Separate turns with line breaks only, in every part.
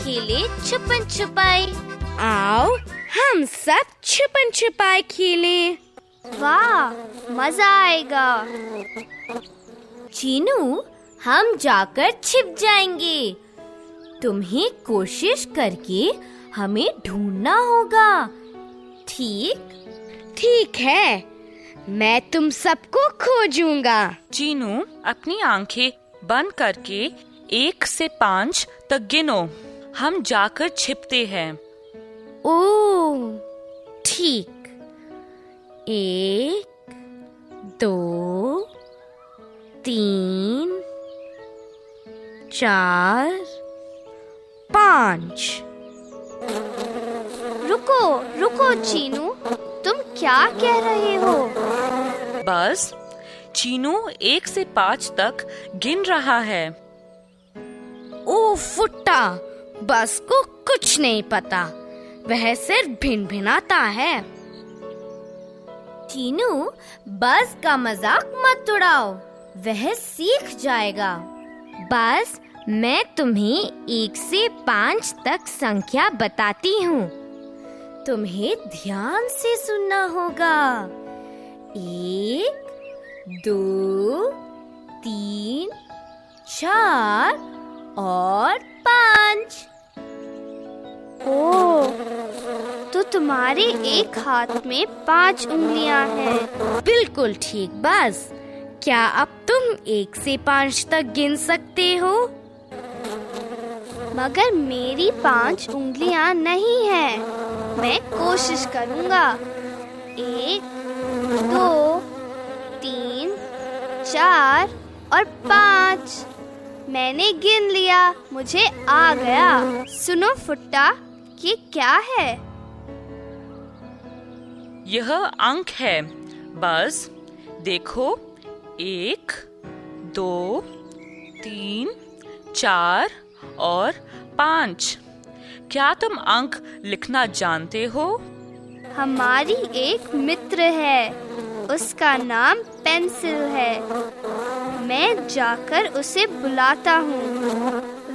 खेले छुपन छुपाई।
आओ हम सब छुपन छुपाई खेले।
वाह, मजा आएगा। चीनू, हम जाकर छिप जाएंगे। तुम्हें कोशिश करके हमें ढूंढना होगा,
ठीक है, मैं तुम सबको खोजूंगा।
चीनू, अपनी आंखें बंद करके 1 से 5 तक गिनो। हम जाकर छिपते हैं।
ओह, ठीक। 1, 2, 3, 4, 5।
रुको चीनू, तुम क्या कह रहे हो?
बस चीनू 1 से 5 तक गिन रहा है।
ओ फुट्टा, बस को कुछ नहीं पता, वह सिर्फ भिनभिनाता है।
चीनू, बस का मजाक मत उड़ाओ, वह सीख जाएगा।
बस मैं तुम्हें 1 से 5 तक संख्या बताती हूँ।
तुम्हें ध्यान से सुनना होगा। 1, 2, 3, 4 और 5। ओह, तो तुम्हारे एक हाथ में 5 उंगलियां हैं।
बिल्कुल ठीक। बस क्या अब तुम 1 से 5 तक गिन सकते हो?
मगर मेरी 5 उंगलियां नहीं हैं। मैं कोशिश करूंगा। 1, 2, 3, 4 और 5। मैंने गिन लिया, मुझे आ गया। सुनो फुट्टा, ये क्या है?
यह अंक है। बस देखो, 1, 2, 3, 4 और 5। क्या तुम अंक लिखना जानते हो?
हमारी एक मित्र है, उसका नाम पेंसिल है। मैं जाकर उसे बुलाता हूँ,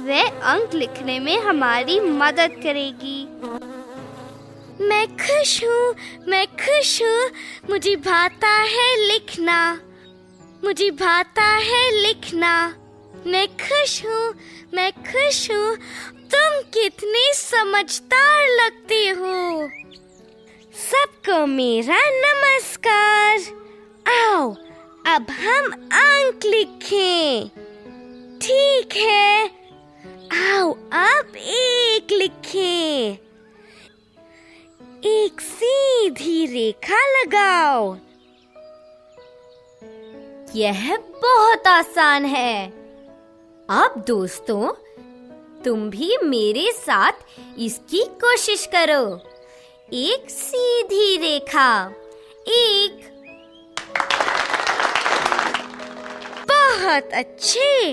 वह अंक लिखने में हमारी मदद करेगी।
मैं खुश हूँ, मुझे भाता है लिखना, मुझे भाता है लिखना। मैं खुश हूँ, तुम कितने समझदार लगते हो। सबको मेरा नमस्कार। आओ, अब हम अंक लिखें। ठीक है, आओ अब 1 लिखें। एक सीधी रेखा लगाओ।
यह बहुत आसान है। अब दोस्तों, तुम भी मेरे साथ इसकी कोशिश करो। एक सीधी रेखा, 1।
बहुत अच्छे।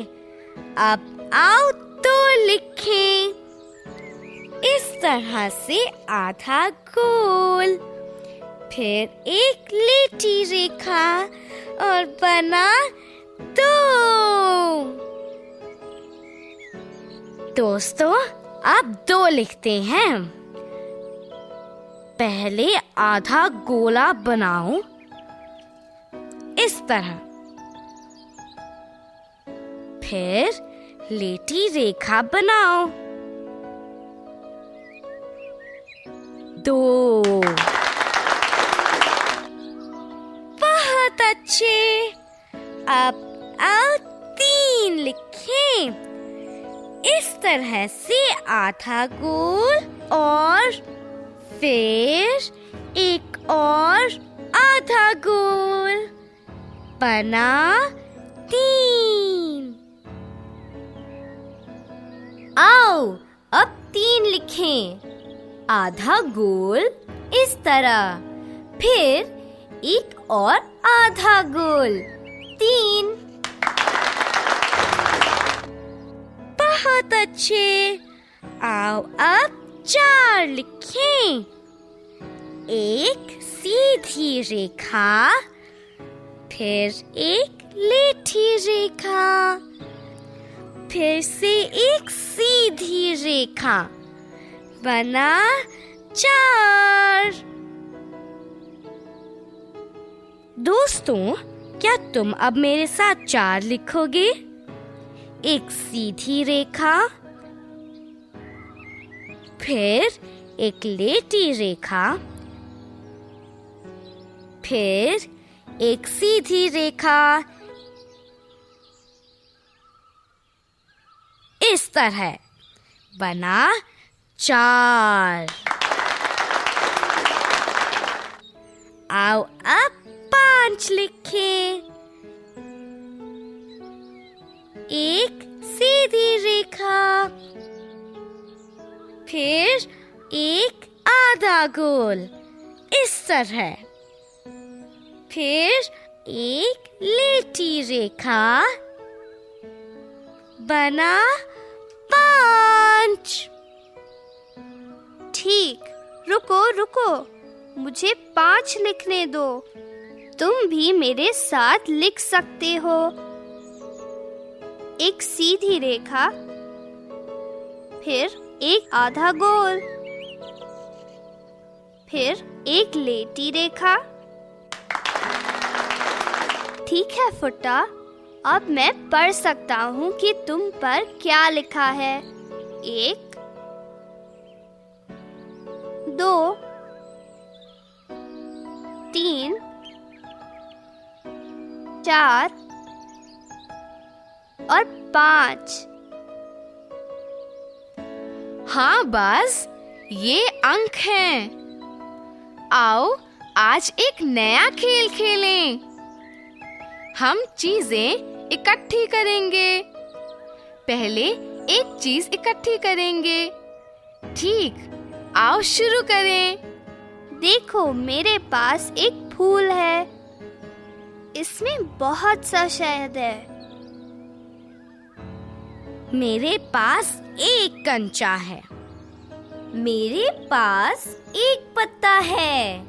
अब आओ 2 लिखें। इस तरह से आधा गोल, फिर एक लीटी रेखा और बना 2। दोस्तों, अब 2 लिखते हैं। पहले आधा गोला बनाओ इस तरह, फिर लीटी रेखा बनाओ। 2। बहुत अच्छे। अब आओ 3 लिखें। इस तरह से आधा गोल और फिर एक और आधा गोल बना 3।
आओ अब 3 लिखें। आधा गोल इस तरह, फिर एक और आधा गोल, 3।
बहुत अच्छे। आओ अब 4 लिखें। एक सीधी रेखा, फिर एक लीठी रेखा, फिर से एक सीधी रेखा, बना 4। दोस्तों, क्या तुम अब मेरे साथ 4 लिखोगे? एक सीधी रेखा, फिर एक लेटी रेखा, फिर एक सीधी रेखा, इस तरह बना 4। आओ अब 5 लिखें। एक सीधी रेखा, फिर एक आधा गोल, इस तरह, फिर एक लेटी रेखा, बना 5।
ठीक, रुको, मुझे 5 लिखने दो। तुम भी मेरे साथ लिख सकते हो। एक सीधी रेखा, फिर एक आधा गोल, फिर एक लेटी रेखा। ठीक है फुट्टा, अब मैं पढ़ सकता हूँ कि तुम पर क्या लिखा है। 1 2 3 4 और 5।
हाँ बस, ये अंक हैं। आओ आज एक नया खेल खेलें। हम चीजें इकट्ठी करेंगे। पहले एक चीज इकट्ठी करेंगे। ठीक, आओ शुरू करें।
देखो, मेरे पास एक फूल है। इसमें बहुत सा शहद है।
मेरे पास एक कंचा है। मेरे पास एक पत्ता है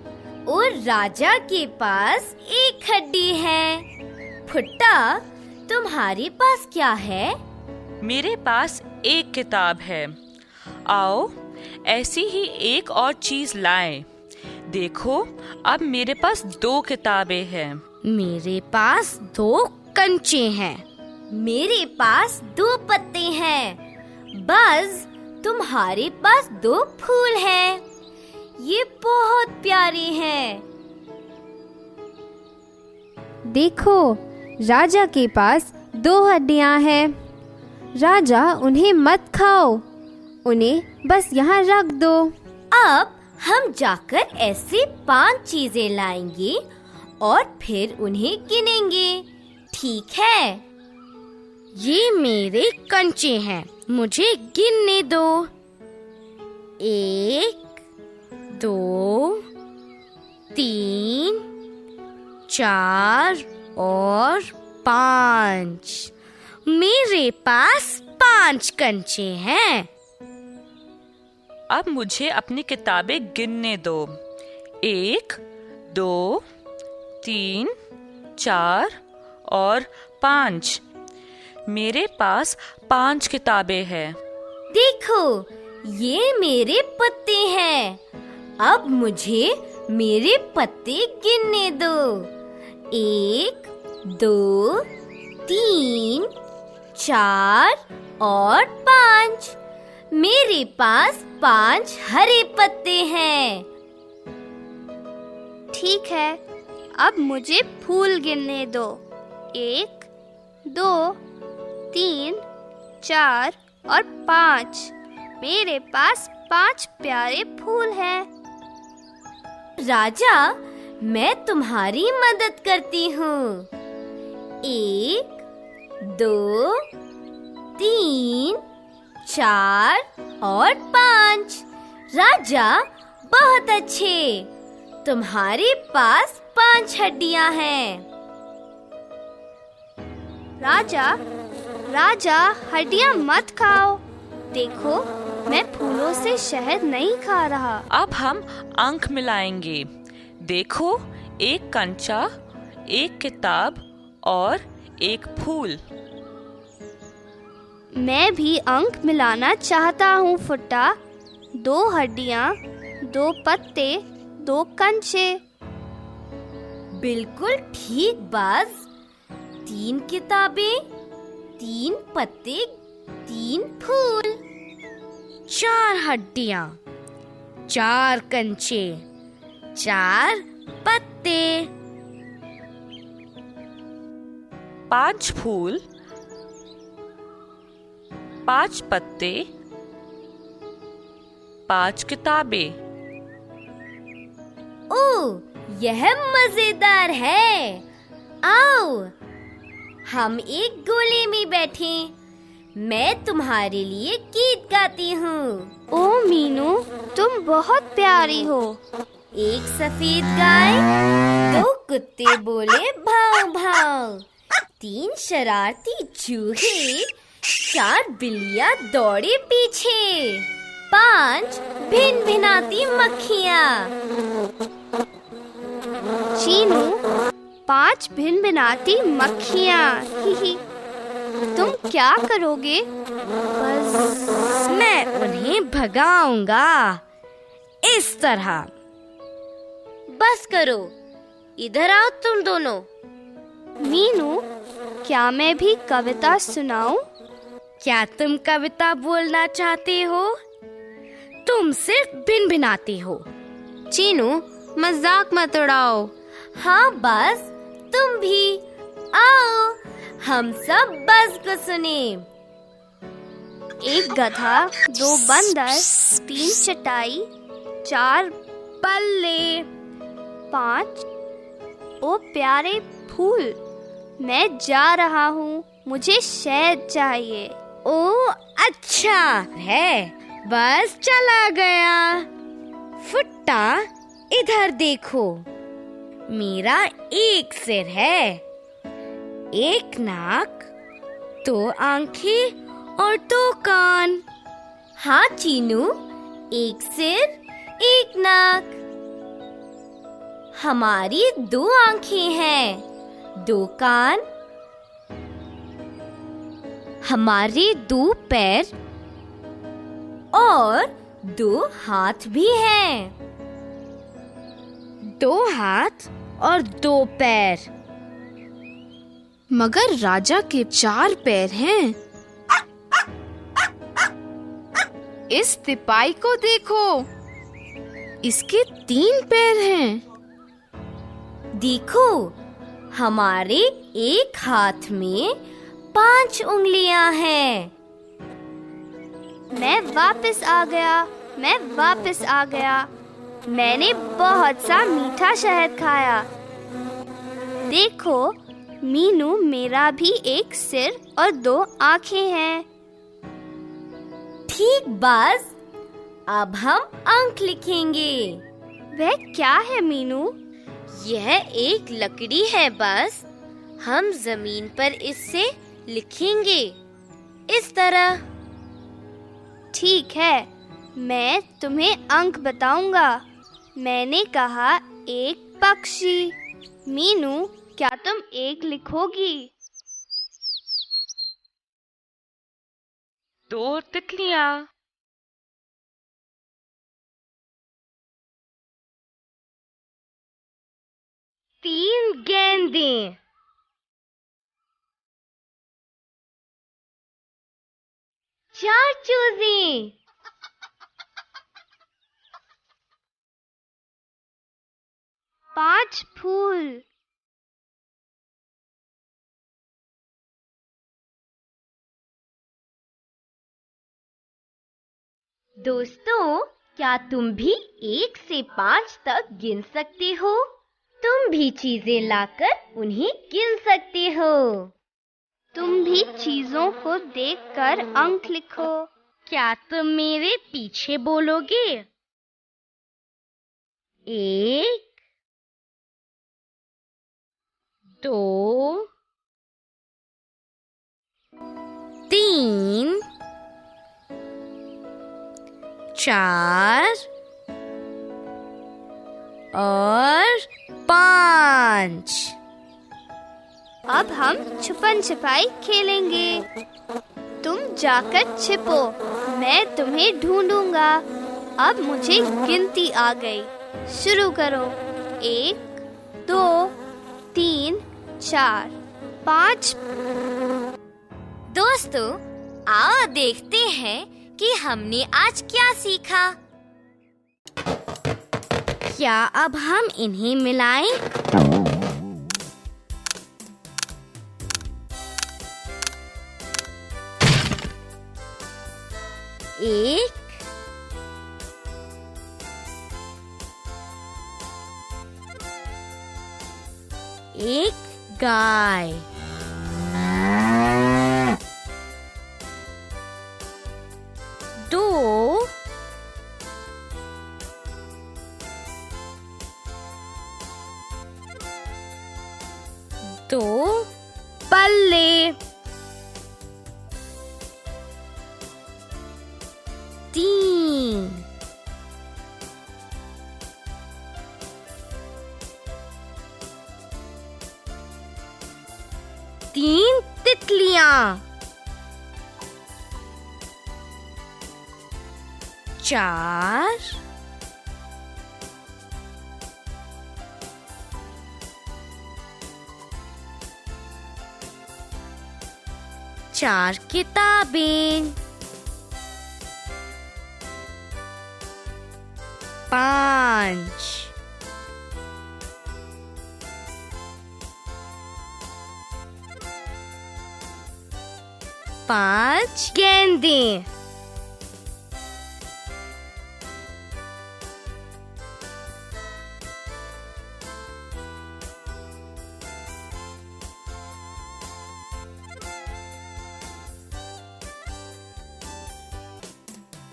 और राजा के पास एक हड्डी है। फुट्टा, तुम्हारे पास क्या है?
मेरे पास एक किताब है। आओ ऐसी ही एक और चीज लाएं। देखो, अब मेरे पास 2 किताबें हैं।
मेरे पास 2 कंचे हैं। मेरे पास 2 पत्ते हैं। बस, तुम्हारे पास 2 फूल हैं। ये बहुत प्यारे हैं।
देखो, राजा के पास 2 हड्डियां हैं। राजा उन्हें मत खाओ, उन्हें बस यहाँ रख दो।
अब हम जाकर ऐसे 5 चीजें लाएंगे और फिर उन्हें गिनेंगे। ठीक है? ये मेरे कंचे हैं, मुझे गिनने दो। 1 2 3 4 और 5। मेरे पास 5 कंचे हैं।
अब मुझे अपनी किताबें गिनने दो। 1 2 3 4 और 5। मेरे पास 5 किताबें हैं।
देखो, ये मेरे पत्ते हैं। अब मुझे मेरे पत्ते गिनने दो। 1 2 3 4 और 5। मेरे पास 5 हरे पत्ते हैं।
ठीक है, अब मुझे फूल गिनने दो। 1 2 3 4 और 5। मेरे पास 5 प्यारे फूल हैं।
राजा, मैं तुम्हारी मदद करती हूँ। 1 2 3 4 और 5। राजा, बहुत अच्छे। तुम्हारे पास 5 हड्डियां हैं।
राजा, हड्डियां मत खाओ। देखो, मैं फूलों से शहद नहीं खा रहा।
अब हम अंक मिलाएंगे। देखो, एक कंचा, एक किताब और एक फूल।
मैं भी अंक मिलाना चाहता हूँ फुट्टा। 2 हड्डियाँ, 2 पत्ते, 2 कंचे।
बिल्कुल ठीक बाज। 3 किताबें, 3 पत्ते, 3 फूल।
4 हड्डियाँ, 4 कंचे, 4 पत्ते।
5 फूल, 5 पत्ते, 5 किताबें।
ओह, यह मजेदार है। आओ, हम एक गोले में बैठे। मैं तुम्हारे लिए गीत गाती हूँ।
ओ मीनू, तुम बहुत प्यारी हो।
एक सफेद गाय, 2 कुत्ते बोले भाव भाव। 3 शरारती चूहे, 4 बिल्लियाँ दौड़े पीछे। 5 भिन भिनाती मक्खियाँ।
चीनू, 5 भिनभिनाती मक्खियाँ। ही। तुम क्या करोगे?
बस मैं उन्हें भगाऊंगा, इस तरह।
बस करो, इधर आओ तुम दोनों।
मीनू, क्या मैं भी कविता सुनाऊं?
क्या तुम कविता बोलना चाहते हो? तुम सिर्फ भिनभिनाते हो।
चीनू, मजाक मत उड़ाओ।
हाँ बस, तुम भी आओ, हम सब बस को सुने।
1 गधा, 2 बंदर, 3 चटाई, 4 बल्ले, 5 ओ प्यारे फूल। मैं जा रहा हूँ, मुझे शहद चाहिए।
ओ अच्छा है, बस चला गया। फुट्टा, इधर देखो। मेरा एक सिर है, एक नाक, 2 आंखें और 2 कान।
हाँ चीनू, एक सिर, एक नाक। हमारी 2 आंखें हैं, 2 कान। हमारे 2 पैर और 2 हाथ भी हैं।
2 हाथ और 2 पैर।
मगर राजा के 4 पैर हैं। इस सिपाही को देखो, इसके 3 पैर हैं।
देखो, हमारे एक हाथ में 5 उंगलियां हैं।
मैं वापस आ गया, मैं वापस आ गया। मैंने बहुत सा मीठा शहद खाया। देखो मीनू, मेरा भी एक सिर और 2 आंखें हैं।
ठीक बाज, अब हम अंक लिखेंगे।
वह क्या है मीनू?
यह एक लकड़ी है बस। हम जमीन पर इससे लिखेंगे, इस तरह।
ठीक है, मैं तुम्हें अंक बताऊंगा। मैंने कहा 1 पक्षी। मीनू, क्या तुम 1 लिखोगी?
2 तितलियाँ,
3 गेंदें,
4 चूजे,
5 फूल,
दोस्तों, क्या तुम भी 1 से 5 तक गिन सकते हो? तुम भी चीजें लाकर उन्हें गिन सकते हो।
तुम भी चीजों को देखकर अंक लिखो।
क्या तुम मेरे पीछे बोलोगे? 1, 2, 3, 4 और 5।
अब हम छुपन छिपाई खेलेंगे। तुम जाकर छिपो, मैं तुम्हें ढूंढूंगा। अब मुझे गिनती आ गई, शुरू करो। 1 2 3 4 5।
दोस्तों, आओ देखते हैं कि हमने आज क्या सीखा।
क्या अब हम इन्हें मिलाएं? एक, एक गाय, दो, दो बल्ले, तीन, तीन तितलियां, चार, चार किताबें, पांच, पांच गेंदें,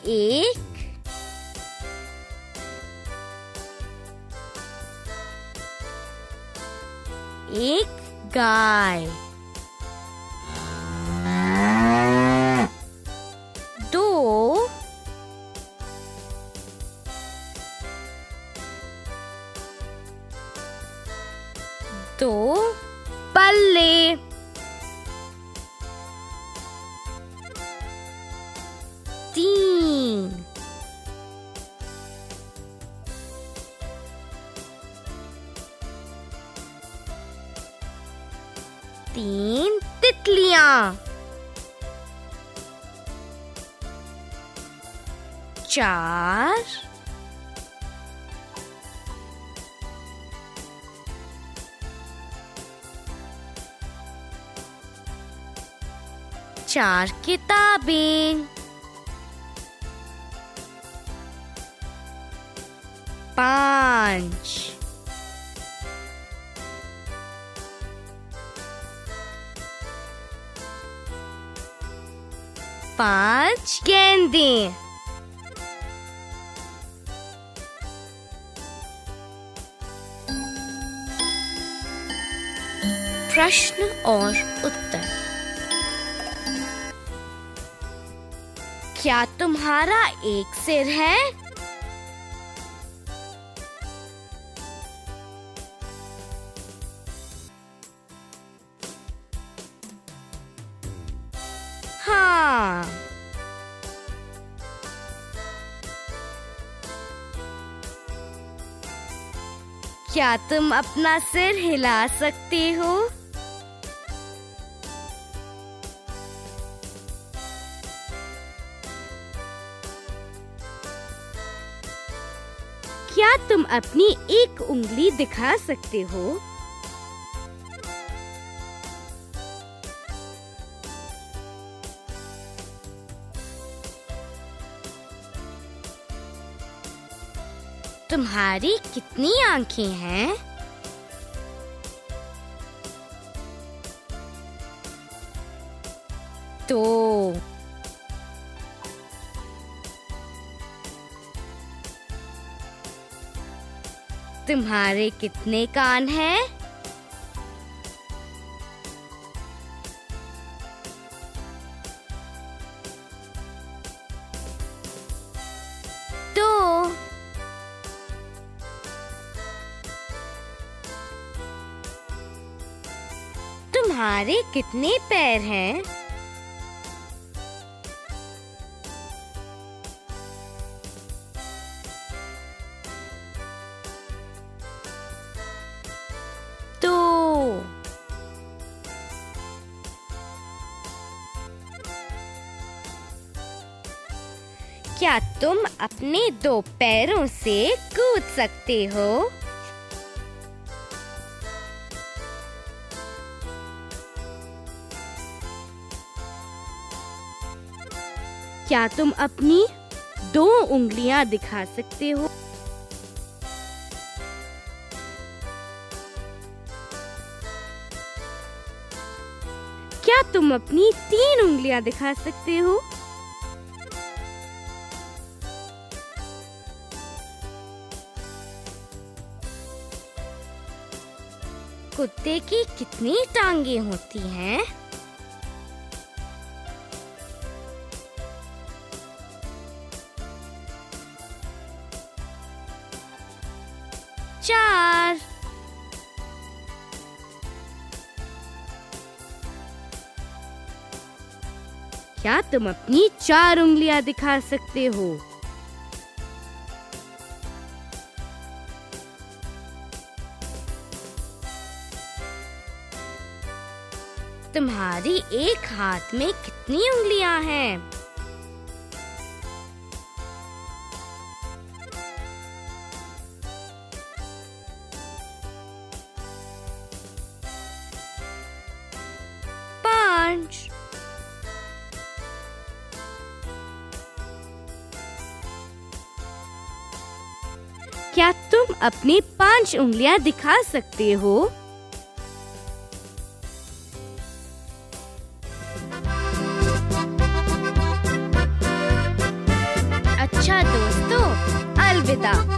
एक, एक गाय, दो, दो बल्ले, तीन, तीन तितलियां, चार, चार किताबें, पांच, पांच गेंदें, प्रश्न और उत्तर। क्या तुम्हारा एक सिर है? हाँ। क्या तुम अपना सिर हिला सकते हो? क्या तुम अपनी एक उंगली दिखा सकते हो? तुम्हारी कितनी आंखें हैं? दो। तुम्हारे कितने कान हैं? दो। तुम्हारे कितने पैर हैं? क्या तुम अपने 2 पैरों से कूद सकते हो? क्या तुम अपनी 2 उंगलियां दिखा सकते हो? क्या तुम अपनी 3 उंगलियां दिखा सकते हो? कुत्ते की कितनी टांगे होती हैं? चार। क्या तुम अपनी 4 उंगलियां दिखा सकते हो? तुम्हारी एक हाथ में कितनी उंगलियां हैं? क्या तुम अपनी 5 उंगलियां दिखा सकते हो? अच्छा दोस्तों, अलविदा।